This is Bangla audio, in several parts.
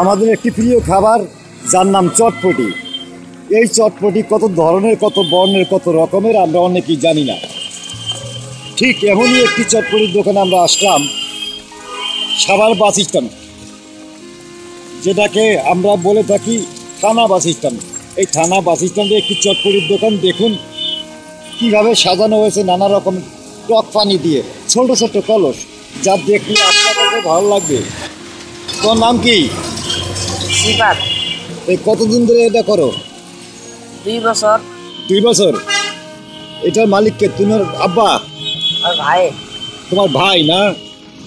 আমাদের একটি প্রিয় খাবার যার নাম চটপটি। এই চটপটি কত ধরনের, কত বর্ণের, কত রকমের আমরা অনেকেই জানি না। ঠিক এমনই একটি চটপটির দোকানে আমরা আসলাম, সাভার বাস স্ট্যান্ড, যেটাকে আমরা বলে থাকি থানা বাস স্ট্যান্ড। এই থানা বাস স্ট্যান্ডে একটি চটপটির দোকান। দেখুন কীভাবে সাজানো হয়েছে নানা রকম টক পানি দিয়ে, ছোট ছোট কলস, যা দেখলে আপনার কাছে ভালো লাগবে। তোর নাম কি? সিফাত। এই কতদিন ধরে এটা করো? 2 বছর। 2 বছর। এটার মালিককে? তোমার আব্বা? আর ভাই। তোমার ভাই না?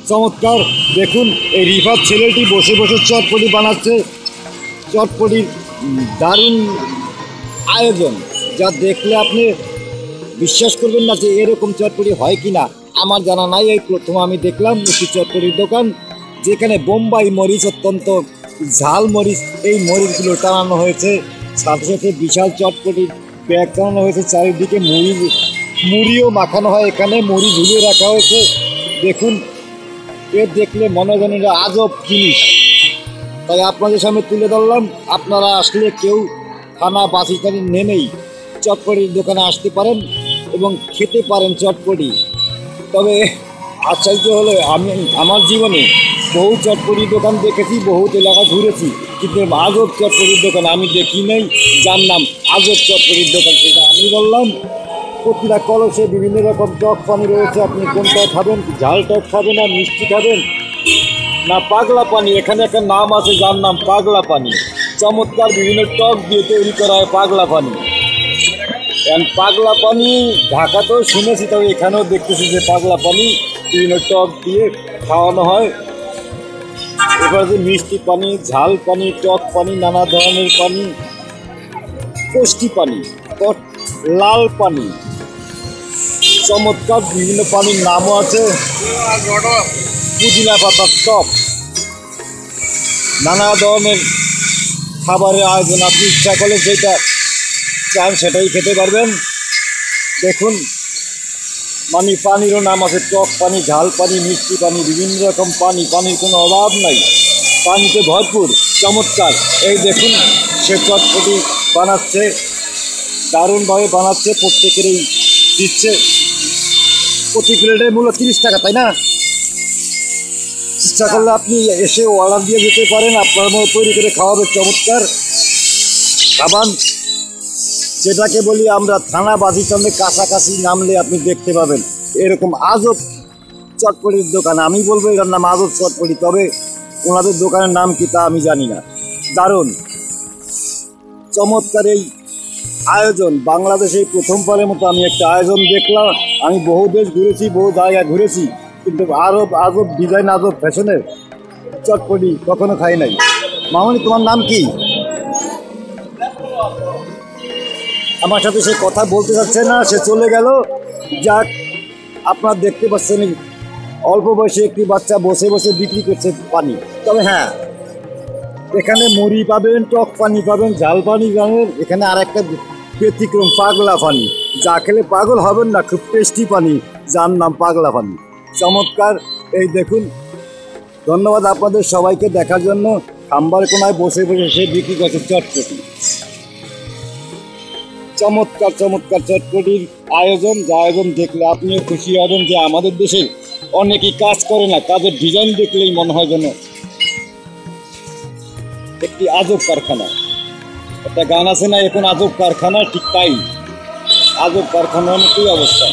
চমৎকার। দেখুন এই রিফাত ছেলেটি বসে বসে চটপটি বানাচ্ছে। চটপটির দারুণ আয়োজন, যা দেখলে আপনি বিশ্বাস করবেন না যে এরকম চটপটি হয় কি না। আমার জানা নাই, এই প্রথম আমি দেখলাম একটি চটপটির দোকান যেখানে বোম্বাই মরিচ, অত্যন্ত ঝাল মরিচ, এই মরিচগুলো টানানো হয়েছে। সাথে সাথে বিশাল চটপটির ব্যাগ টানানো হয়েছে, চারিদিকে মুড়িও মাখানো হয়, এখানে মুড়ি ঝুলিয়ে রাখা হয়েছে। দেখুন এর দেখলে মনে হয় যেন আজব জিনিস, তাই আপনাদের সামনে তুলে ধরলাম। আপনারা আসলে কেউ থানা বাস স্ট্যান্ডে নেমেই চটপটির দোকানে আসতে পারেন এবং খেতে পারেন চটপটি। তবে আশ্চর্য হলো, আমি আমার জীবনে বহু চটপটির দোকান দেখেছি, বহুত এলাকা ঘুরেছি, কিন্তু আজব চটপটির দোকান আমি দেখি নাই, যার নাম আজব চটপটির দোকান। সেটা আমি বললাম। প্রতিটা কলসে বিভিন্ন রকম টক পানি রয়েছে। আপনি কোনটা খাবেন? ঝাল টক খাবেন, না মিষ্টি খাবেন, না পাগলা পানি? এখানে একটা নাম আছে যার নাম পাগলা পানি। চমৎকার বিভিন্ন টক দিয়ে তৈরি করা হয় পাগলা পানি। পাগলা পানি ঢাকাতেও শুনেছি, তবে এখানেও দেখতেছি যে পাগলা পানি বিভিন্ন টক দিয়ে খাওয়ানো হয়। এবার যে মিষ্টি পানি, ঝাল পানি, টক পানি, নানা ধরনের পানি, পুষ্টি পানি, লাল পানি, চমৎকার বিভিন্ন পানির নামও আছে। পুদিনা পাতার টক, নানা ধরনের খাবারের আয়োজন। আপনি ইচ্ছা করলে যেটা চান সেটাই খেতে পারবেন। দেখুন পানিরও নাম আছে, টক পানি, ঝাল পানি, মিষ্টি পানি, বিভিন্ন রকম পানি। পানির কোনো অভাব নাই, পানিতে ভরপুর। চমৎকার। এই দেখুন সে চটপটি বানাচ্ছে, দারুণভাবে বানাচ্ছে, প্রত্যেকেরই দিচ্ছে। প্রতি প্লেটের মূল্য 30 টাকা, তাই না? ইচ্ছা করলে আপনি এসে অর্ডার দিয়ে যেতে পারেন, আপনার মতো তৈরি করে খাওয়াবে। চমৎকার খাবার, যেটাকে বলি আমরা থানা বাস স্ট্যান্ডের কাছাকাছি নামলে আপনি দেখতে পাবেন এরকম আজব চটপটির দোকান। আমি বলবো এটার নাম আজব চটপটি, তবে ওনাদের দোকানের নাম কি তা আমি জানি না। দারুণ চমৎকার এই আয়োজন। বাংলাদেশে প্রথমবারের মতো আমি একটা আয়োজন দেখলাম। আমি বহু দেশ ঘুরেছি, বহু জায়গায় ঘুরেছি, কিন্তু আজব ডিজাইন, আজব ফ্যাশনের চটপটি কখনো খাই নাই। মামনি, তোমার নাম কি? আমার সাথে সে কথা বলতে চাচ্ছে না, সে চলে গেল। যাক, আপনারা দেখতে পাচ্ছেন অল্প বয়সে একটি বাচ্চা বসে বসে বিক্রি করছে পানি। তবে হ্যাঁ, এখানে মুড়ি পাবেন, টক পানি পাবেন, ঝাল পানি পাবেন। এখানে আর একটা ব্যতিক্রম, পাগলা পানি, যা খেলে পাগল হবেন না, খুব টেস্টি পানি, যার নাম পাগলা পানি। চমৎকার। এই দেখুন, ধন্যবাদ আপনাদের সবাইকে দেখার জন্য। খাম্বার কোনায় বসে বসে সে বিক্রি করছে চটপটি। চমৎকার চমৎকার চটপটির আয়োজন, যা আয়োজন দেখলে আপনিও খুশি হবেন যে আমাদের দেশে অনেকেই কাজ করে না, কাজের ডিজাইন দেখলেই মনে হয় যেন একটি আজব কারখানা। একটা গান আছে না, এখন আজব কারখানা, ঠিক তাই, আজব কারখানার মতোই অবস্থা।